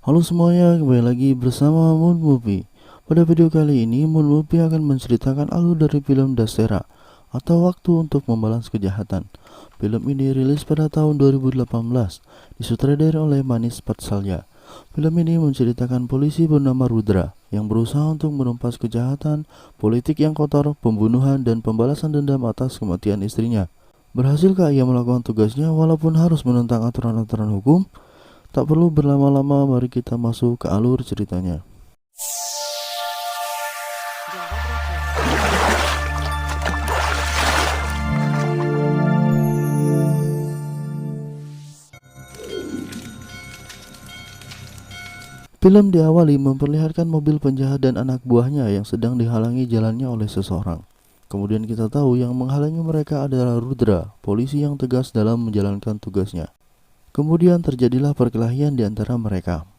Halo semuanya, kembali lagi bersama Moon Movie. Pada video kali ini, Moon Movie akan menceritakan alur dari film Dastera atau Waktu untuk Membalas Kejahatan. Film ini rilis pada tahun 2018, disutradarai oleh Manis Patsalya. Film ini menceritakan polisi bernama Rudra yang berusaha untuk menumpas kejahatan, politik yang kotor, pembunuhan, dan pembalasan dendam atas kematian istrinya. Berhasilkah ia melakukan tugasnya walaupun harus menentang aturan-aturan hukum? Tak perlu berlama-lama, mari kita masuk ke alur ceritanya. Film diawali memperlihatkan mobil penjahat dan anak buahnya yang sedang dihalangi jalannya oleh seseorang. Kemudian kita tahu yang menghalangi mereka adalah Rudra, polisi yang tegas dalam menjalankan tugasnya. Kemudian terjadilah perkelahian di antara mereka.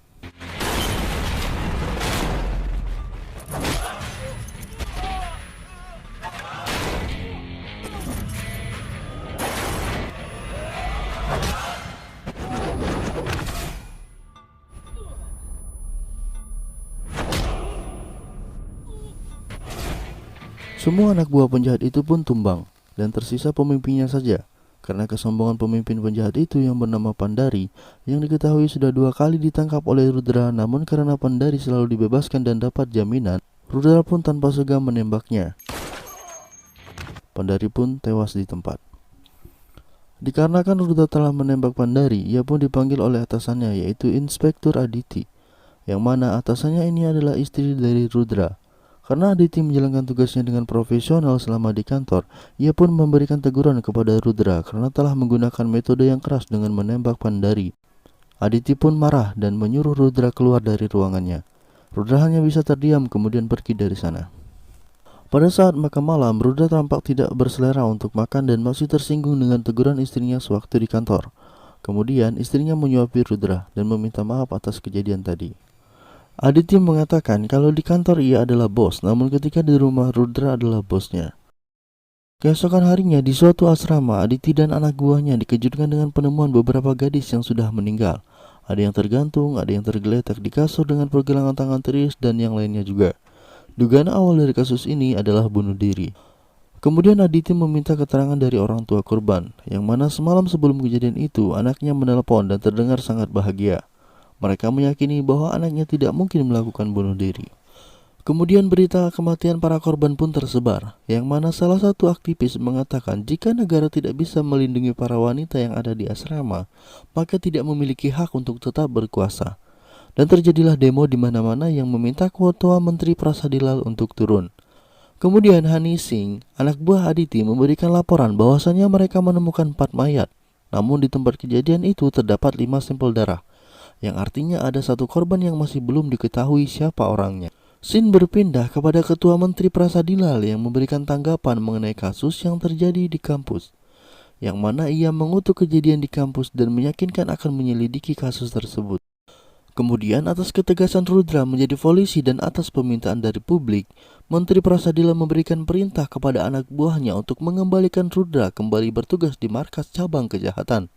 Semua anak buah penjahat itu pun tumbang, dan tersisa pemimpinnya saja. Karena kesombongan pemimpin penjahat itu yang bernama Pandari, yang diketahui sudah 2 kali ditangkap oleh Rudra, namun karena Pandari selalu dibebaskan dan dapat jaminan, Rudra pun tanpa segan menembaknya. Pandari pun tewas di tempat. Dikarenakan Rudra telah menembak Pandari, ia pun dipanggil oleh atasannya, yaitu Inspektur Aditi, yang mana atasannya ini adalah istri dari Rudra. Karena Aditi menjalankan tugasnya dengan profesional selama di kantor, ia pun memberikan teguran kepada Rudra karena telah menggunakan metode yang keras dengan menembak Pandari. Aditi pun marah dan menyuruh Rudra keluar dari ruangannya. Rudra hanya bisa terdiam kemudian pergi dari sana. Pada saat makan malam, Rudra tampak tidak berselera untuk makan dan masih tersinggung dengan teguran istrinya sewaktu di kantor. Kemudian istrinya menyuapi Rudra dan meminta maaf atas kejadian tadi. Aditi mengatakan kalau di kantor ia adalah bos, namun ketika di rumah Rudra adalah bosnya. Keesokan harinya di suatu asrama, Aditi dan anak buahnya dikejutkan dengan penemuan beberapa gadis yang sudah meninggal. Ada yang tergantung, ada yang tergeletak di kasur dengan pergelangan tangan teriris, dan yang lainnya juga. Dugaan awal dari kasus ini adalah bunuh diri. Kemudian Aditi meminta keterangan dari orang tua korban, yang mana semalam sebelum kejadian itu anaknya menelpon dan terdengar sangat bahagia. Mereka meyakini bahwa anaknya tidak mungkin melakukan bunuh diri. Kemudian berita kematian para korban pun tersebar, yang mana salah satu aktivis mengatakan jika negara tidak bisa melindungi para wanita yang ada di asrama, maka tidak memiliki hak untuk tetap berkuasa. Dan terjadilah demo di mana-mana yang meminta Ketua Menteri Prasadilal untuk turun. Kemudian Hani Singh, anak buah Aditi, memberikan laporan bahwasannya mereka menemukan 4 mayat. Namun di tempat kejadian itu terdapat 5 sampel darah, yang artinya ada 1 korban yang masih belum diketahui siapa orangnya. Scene berpindah kepada Ketua Menteri Prasadilal yang memberikan tanggapan mengenai kasus yang terjadi di kampus, yang mana ia mengutuk kejadian di kampus dan meyakinkan akan menyelidiki kasus tersebut. Kemudian atas ketegasan Rudra menjadi polisi dan atas permintaan dari publik, Menteri Prasadilal memberikan perintah kepada anak buahnya untuk mengembalikan Rudra kembali bertugas di markas cabang kejahatan.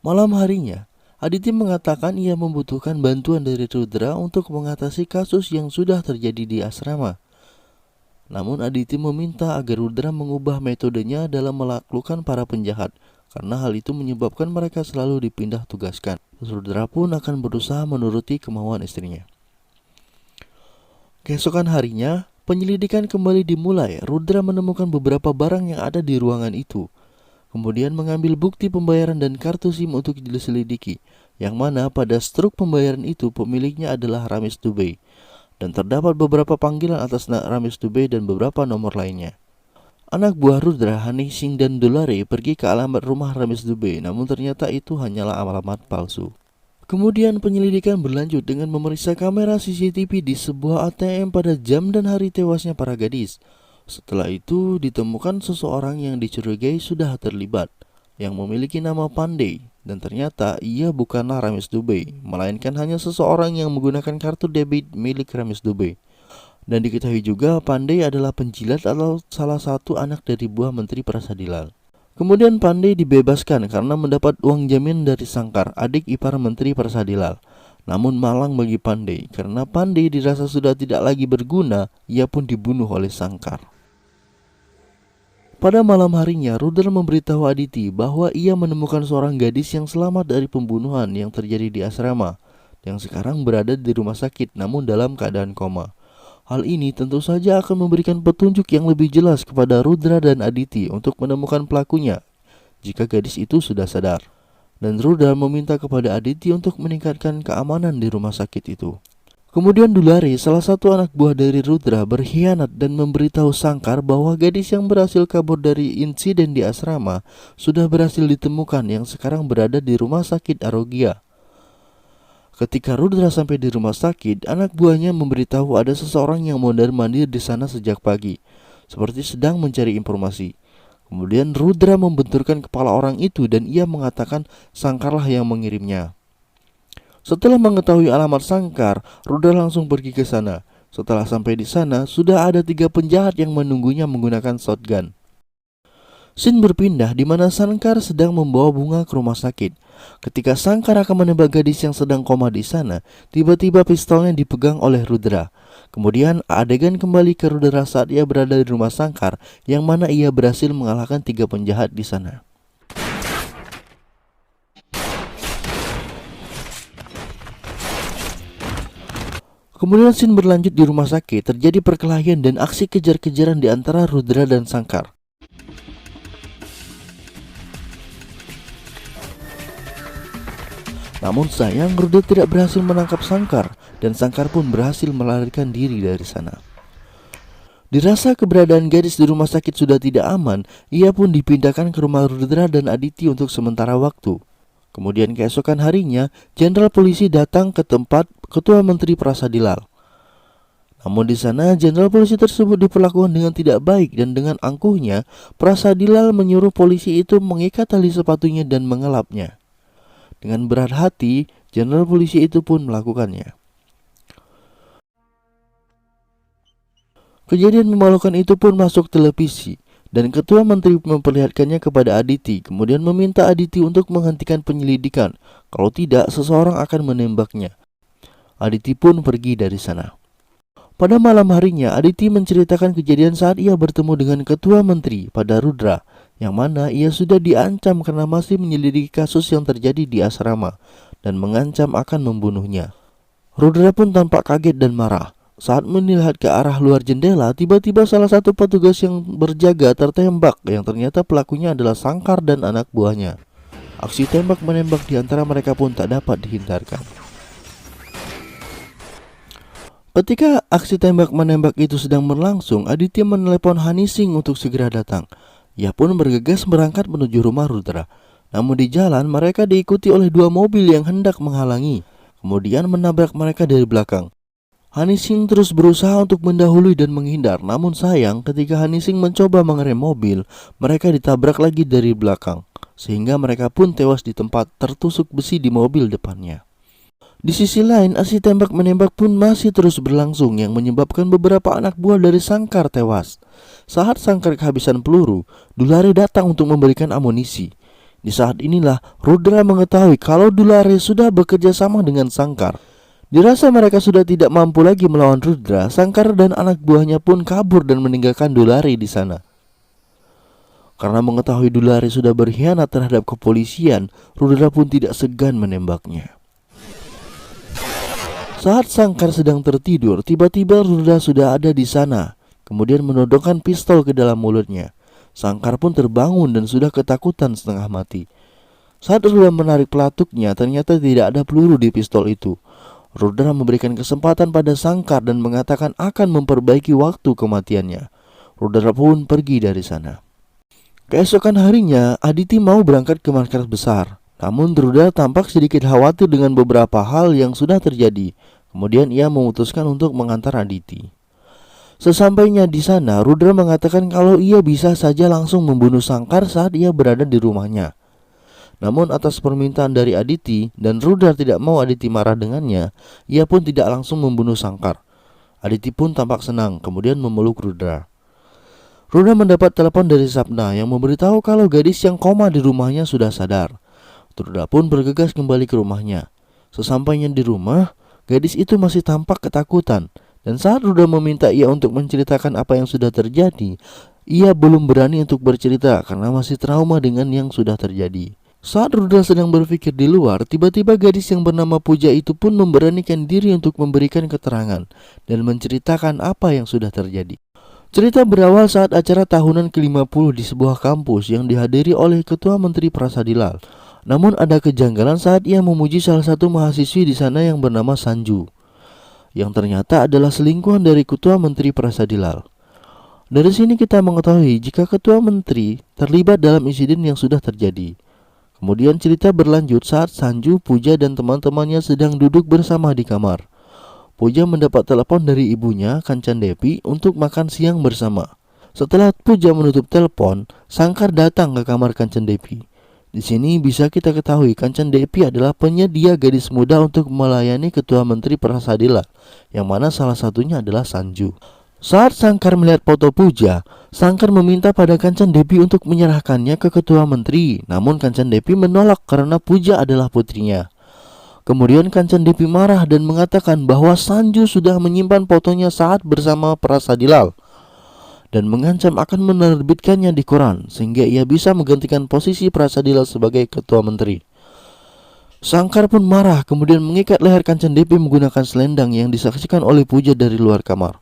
Malam harinya, Aditi mengatakan ia membutuhkan bantuan dari Rudra untuk mengatasi kasus yang sudah terjadi di asrama. Namun Aditi meminta agar Rudra mengubah metodenya dalam menaklukkan para penjahat, karena hal itu menyebabkan mereka selalu dipindah tugaskan. Rudra pun akan berusaha menuruti kemauan istrinya. Keesokan harinya, penyelidikan kembali dimulai. Rudra menemukan beberapa barang yang ada di ruangan itu. Kemudian mengambil bukti pembayaran dan kartu SIM untuk diselidiki, yang mana pada struk pembayaran itu pemiliknya adalah Ramesh Dubey, dan terdapat beberapa panggilan atas Ramesh Dubey dan beberapa nomor lainnya. Anak buah Rudra, Hani Singh dan Dulare pergi ke alamat rumah Ramesh Dubey, namun ternyata itu hanyalah alamat palsu. Kemudian penyelidikan berlanjut dengan memeriksa kamera CCTV di sebuah ATM pada jam dan hari tewasnya para gadis. Setelah itu ditemukan seseorang yang dicurigai sudah terlibat, yang memiliki nama Pandey, dan ternyata ia bukanlah Ramesh Dubey, melainkan hanya seseorang yang menggunakan kartu debit milik Ramesh Dubey. Dan diketahui juga Pandey adalah penjilat atau salah satu anak dari buah Menteri Prasadilal. Kemudian Pandey dibebaskan karena mendapat uang jaminan dari Sangkar, adik ipar Menteri Prasadilal. Namun malang bagi Pandey, karena Pandey dirasa sudah tidak lagi berguna, ia pun dibunuh oleh Sangkar. Pada malam harinya, Rudra memberitahu Aditi bahwa ia menemukan seorang gadis yang selamat dari pembunuhan yang terjadi di asrama, yang sekarang berada di rumah sakit namun dalam keadaan koma. Hal ini tentu saja akan memberikan petunjuk yang lebih jelas kepada Rudra dan Aditi untuk menemukan pelakunya jika gadis itu sudah sadar. Dan Rudra meminta kepada Aditi untuk meningkatkan keamanan di rumah sakit itu. Kemudian Dulari, salah satu anak buah dari Rudra, berkhianat dan memberitahu Sangkar bahwa gadis yang berhasil kabur dari insiden di asrama sudah berhasil ditemukan yang sekarang berada di rumah sakit Arogia. Ketika Rudra sampai di rumah sakit, anak buahnya memberitahu ada seseorang yang mondar-mandir di sana sejak pagi, seperti sedang mencari informasi. Kemudian Rudra membenturkan kepala orang itu dan ia mengatakan Sangkarlah yang mengirimnya. Setelah mengetahui alamat Sangkar, Rudra langsung pergi ke sana. Setelah sampai di sana, sudah ada 3 penjahat yang menunggunya menggunakan shotgun. Scene berpindah di mana Sangkar sedang membawa bunga ke rumah sakit. Ketika Sangkar akan menembak gadis yang sedang koma di sana, tiba-tiba pistolnya dipegang oleh Rudra. Kemudian adegan kembali ke Rudra saat ia berada di rumah Sangkar, yang mana ia berhasil mengalahkan 3 penjahat di sana. Kemudian scene berlanjut di rumah sakit, terjadi perkelahian dan aksi kejar-kejaran di antara Rudra dan Sangkar. Namun sayang, Rudra tidak berhasil menangkap Sangkar dan Sangkar pun berhasil melarikan diri dari sana. Dirasa keberadaan gadis di rumah sakit sudah tidak aman, ia pun dipindahkan ke rumah Rudra dan Aditi untuk sementara waktu. Kemudian keesokan harinya, Jenderal Polisi datang ke tempat Ketua Menteri Prasadilal. Namun di sana, Jenderal Polisi tersebut diperlakukan dengan tidak baik dan dengan angkuhnya, Prasadilal menyuruh polisi itu mengikat tali sepatunya dan mengelapnya. Dengan berat hati, Jenderal Polisi itu pun melakukannya. Kejadian memalukan itu pun masuk televisi, dan Ketua Menteri memperlihatkannya kepada Aditi, kemudian meminta Aditi untuk menghentikan penyelidikan. Kalau tidak, seseorang akan menembaknya. Aditi pun pergi dari sana. Pada malam harinya, Aditi menceritakan kejadian saat ia bertemu dengan Ketua Menteri pada Rudra, yang mana ia sudah diancam karena masih menyelidiki kasus yang terjadi di asrama dan mengancam akan membunuhnya. Rudra pun tampak kaget dan marah. Saat melihat ke arah luar jendela, tiba-tiba salah satu petugas yang berjaga tertembak, yang ternyata pelakunya adalah Sangkar dan anak buahnya. Aksi tembak-menembak di antara mereka pun tak dapat dihindarkan. Ketika aksi tembak-menembak itu sedang berlangsung, Aditya menelepon Hanising untuk segera datang. Ia pun bergegas berangkat menuju rumah Rudra. Namun di jalan mereka diikuti oleh 2 mobil yang hendak menghalangi, kemudian menabrak mereka dari belakang. Hanising terus berusaha untuk mendahului dan menghindar. Namun sayang, ketika Hanising mencoba mengerem mobil, mereka ditabrak lagi dari belakang, sehingga mereka pun tewas di tempat tertusuk besi di mobil depannya. Di sisi lain, aksi tembak-menembak pun masih terus berlangsung yang menyebabkan beberapa anak buah dari Sangkar tewas. Saat Sangkar kehabisan peluru, Dulare datang untuk memberikan amunisi. Di saat inilah Rudra mengetahui kalau Dulare sudah bekerja sama dengan Sangkar. Dirasa mereka sudah tidak mampu lagi melawan Rudra, Sangkar dan anak buahnya pun kabur dan meninggalkan Dulare di sana. Karena mengetahui Dulare sudah berkhianat terhadap kepolisian, Rudra pun tidak segan menembaknya. Saat Sangkar sedang tertidur, tiba-tiba Rudra sudah ada di sana, kemudian menodongkan pistol ke dalam mulutnya. Sangkar pun terbangun dan sudah ketakutan setengah mati. Saat Rudra menarik pelatuknya, ternyata tidak ada peluru di pistol itu. Rudra memberikan kesempatan pada Sangkar dan mengatakan akan memperbaiki waktu kematiannya. Rudra pun pergi dari sana. Keesokan harinya, Aditi mau berangkat ke markas besar. Namun Rudra tampak sedikit khawatir dengan beberapa hal yang sudah terjadi. Kemudian ia memutuskan untuk mengantar Aditi. Sesampainya di sana, Rudra mengatakan kalau ia bisa saja langsung membunuh Sangkar saat ia berada di rumahnya. Namun atas permintaan dari Aditi dan Rudra tidak mau Aditi marah dengannya, ia pun tidak langsung membunuh Sangkar. Aditi pun tampak senang, kemudian memeluk Rudra. Rudra mendapat telepon dari Sapna yang memberitahu kalau gadis yang koma di rumahnya sudah sadar. Rudra pun bergegas kembali ke rumahnya. Sesampainya di rumah, gadis itu masih tampak ketakutan, dan saat Rudra meminta ia untuk menceritakan apa yang sudah terjadi, ia belum berani untuk bercerita karena masih trauma dengan yang sudah terjadi. Saat Rudra sedang berpikir di luar, tiba-tiba gadis yang bernama Puja itu pun memberanikan diri untuk memberikan keterangan dan menceritakan apa yang sudah terjadi. Cerita berawal saat acara tahunan ke-50 di sebuah kampus yang dihadiri oleh Ketua Menteri Prasadilal. Namun ada kejanggalan saat ia memuji salah satu mahasiswi di sana yang bernama Sanju, yang ternyata adalah selingkuhan dari Ketua Menteri Prasadilal. Dari sini kita mengetahui jika Ketua Menteri terlibat dalam insiden yang sudah terjadi. Kemudian cerita berlanjut saat Sanju, Puja, dan teman-temannya sedang duduk bersama di kamar. Puja mendapat telepon dari ibunya, Kancan Devi, untuk makan siang bersama. Setelah Puja menutup telepon, Sangkar datang ke kamar Kancan Devi. Di sini bisa kita ketahui Kancan Devi adalah penyedia gadis muda untuk melayani Ketua Menteri Prasadilal, yang mana salah satunya adalah Sanju. Saat Sangkar melihat foto Puja, Sangkar meminta pada Kancan Devi untuk menyerahkannya ke Ketua Menteri. Namun Kancan Devi menolak karena Puja adalah putrinya. Kemudian Kancan Devi marah dan mengatakan bahwa Sanju sudah menyimpan fotonya saat bersama Prasadilal dan mengancam akan menerbitkannya di koran sehingga ia bisa menggantikan posisi Prasadilal sebagai Ketua Menteri. Sangkar pun marah kemudian mengikat leher Kancan Devi menggunakan selendang yang disaksikan oleh Puja dari luar kamar.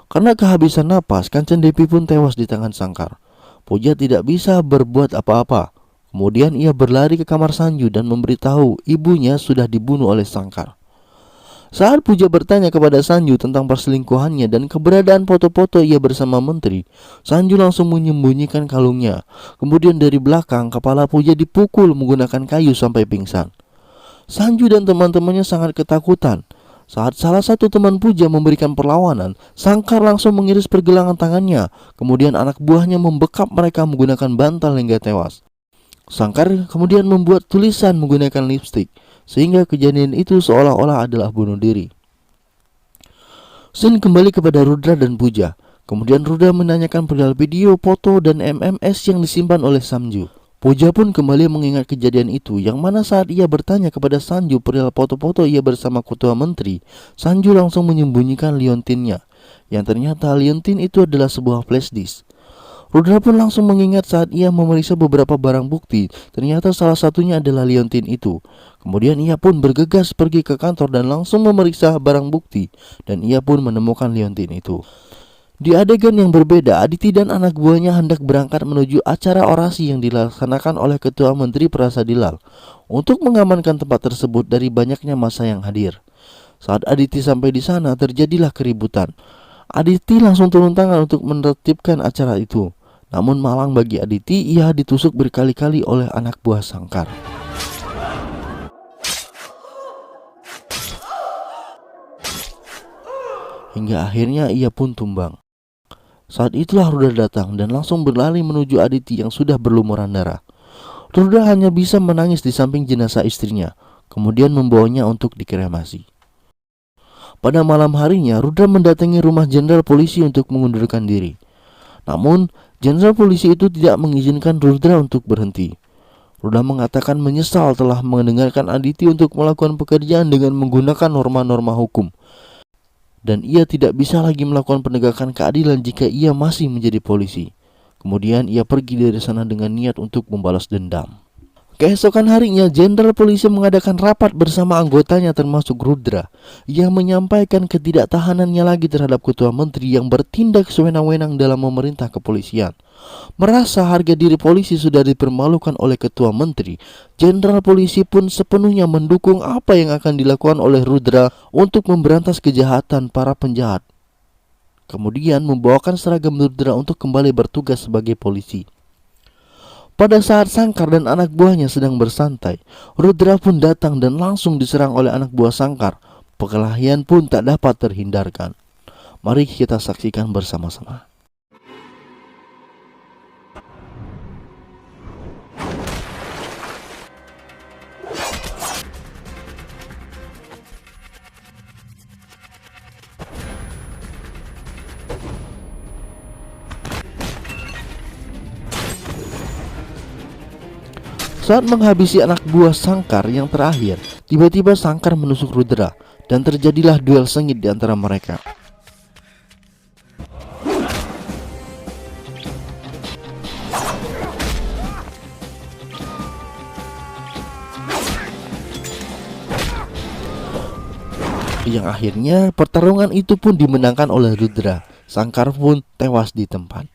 Karena kehabisan napas, Kancan Devi pun tewas di tangan Sangkar. Puja tidak bisa berbuat apa-apa. Kemudian ia berlari ke kamar Sanju dan memberitahu ibunya sudah dibunuh oleh Sangkar. Saat Puja bertanya kepada Sanju tentang perselingkuhannya dan keberadaan foto-foto ia bersama menteri, Sanju langsung menyembunyikan kalungnya. Kemudian dari belakang, kepala Puja dipukul menggunakan kayu sampai pingsan. Sanju dan teman-temannya sangat ketakutan. Saat salah satu teman Puja memberikan perlawanan, Sangkar langsung mengiris pergelangan tangannya. Kemudian anak buahnya membekap mereka menggunakan bantal hingga tewas. Sangkar kemudian membuat tulisan menggunakan lipstik, sehingga kejadian itu seolah-olah adalah bunuh diri. Scene kembali kepada Rudra dan Puja. Kemudian Rudra menanyakan perihal video, foto, dan MMS yang disimpan oleh Sanju. Puja pun kembali mengingat kejadian itu, yang mana saat ia bertanya kepada Sanju perihal foto-foto ia bersama Ketua Menteri, Sanju langsung menyembunyikan liontinnya, yang ternyata liontin itu adalah sebuah flash disk. Rudra pun langsung mengingat saat ia memeriksa beberapa barang bukti, ternyata salah satunya adalah liontin itu. Kemudian ia pun bergegas pergi ke kantor dan langsung memeriksa barang bukti, dan ia pun menemukan liontin itu. Di adegan yang berbeda, Aditi dan anak buahnya hendak berangkat menuju acara orasi yang dilaksanakan oleh Ketua Menteri Prasadilal untuk mengamankan tempat tersebut dari banyaknya massa yang hadir. Saat Aditi sampai di sana, terjadilah keributan. Aditi langsung turun tangan untuk menertibkan acara itu. Namun malang bagi Aditi, ia ditusuk berkali-kali oleh anak buah Sangkar. Hingga akhirnya ia pun tumbang. Saat itulah Rudra datang dan langsung berlari menuju Aditi yang sudah berlumuran darah. Rudra hanya bisa menangis di samping jenazah istrinya, kemudian membawanya untuk dikremasi. Pada malam harinya, Rudra mendatangi rumah jenderal polisi untuk mengundurkan diri. Namun, jenderal polisi itu tidak mengizinkan Rudra untuk berhenti. Rudra mengatakan menyesal telah mendengarkan Aditi untuk melakukan pekerjaan dengan menggunakan norma-norma hukum. Dan ia tidak bisa lagi melakukan penegakan keadilan jika ia masih menjadi polisi. Kemudian ia pergi dari sana dengan niat untuk membalas dendam. Keesokan harinya, jenderal polisi mengadakan rapat bersama anggotanya termasuk Rudra, yang menyampaikan ketidaktahanannya lagi terhadap ketua menteri yang bertindak sewenang-wenang dalam memerintah kepolisian. Merasa harga diri polisi sudah dipermalukan oleh ketua menteri, jenderal polisi pun sepenuhnya mendukung apa yang akan dilakukan oleh Rudra untuk memberantas kejahatan para penjahat. Kemudian membawakan seragam Rudra untuk kembali bertugas sebagai polisi. Pada saat Sangkar dan anak buahnya sedang bersantai, Rudra pun datang dan langsung diserang oleh anak buah Sangkar. Perkelahian pun tak dapat terhindarkan. Mari kita saksikan bersama-sama. Saat menghabisi anak buah Sangkar yang terakhir, Tiba-tiba Sangkar menusuk Rudra dan terjadilah duel sengit di antara mereka. Yang akhirnya pertarungan itu pun dimenangkan oleh Rudra. Sangkar pun tewas di tempat.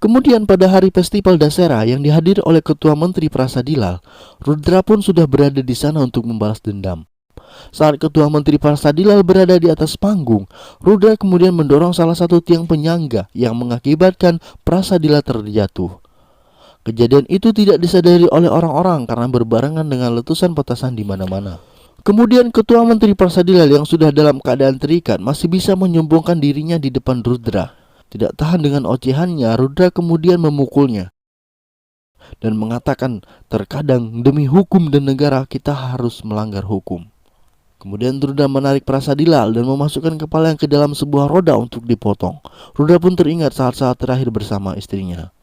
Kemudian pada hari festival Dasera yang dihadiri oleh Ketua Menteri Prasadilal, Rudra pun sudah berada di sana untuk membalas dendam. Saat Ketua Menteri Prasadilal berada di atas panggung, Rudra kemudian mendorong salah satu tiang penyangga yang mengakibatkan Prasadilal terjatuh. Kejadian itu tidak disadari oleh orang-orang karena berbarengan dengan letusan petasan di mana-mana. Kemudian Ketua Menteri Prasadilal yang sudah dalam keadaan terikat masih bisa menyombongkan dirinya di depan Rudra. Tidak tahan dengan ocehannya, Rudra kemudian memukulnya dan mengatakan, terkadang demi hukum dan negara kita harus melanggar hukum. Kemudian Rudra menarik Prasadilal dan memasukkan kepalanya ke dalam sebuah roda untuk dipotong. Rudra pun teringat saat-saat terakhir bersama istrinya.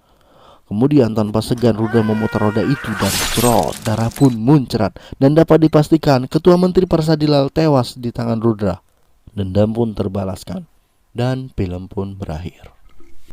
Kemudian tanpa segan Rudra memutar roda itu dan cerot, darah pun muncrat. Dan dapat dipastikan Ketua Menteri Prasadilal tewas di tangan Rudra. Dendam pun terbalaskan dan film pun berakhir.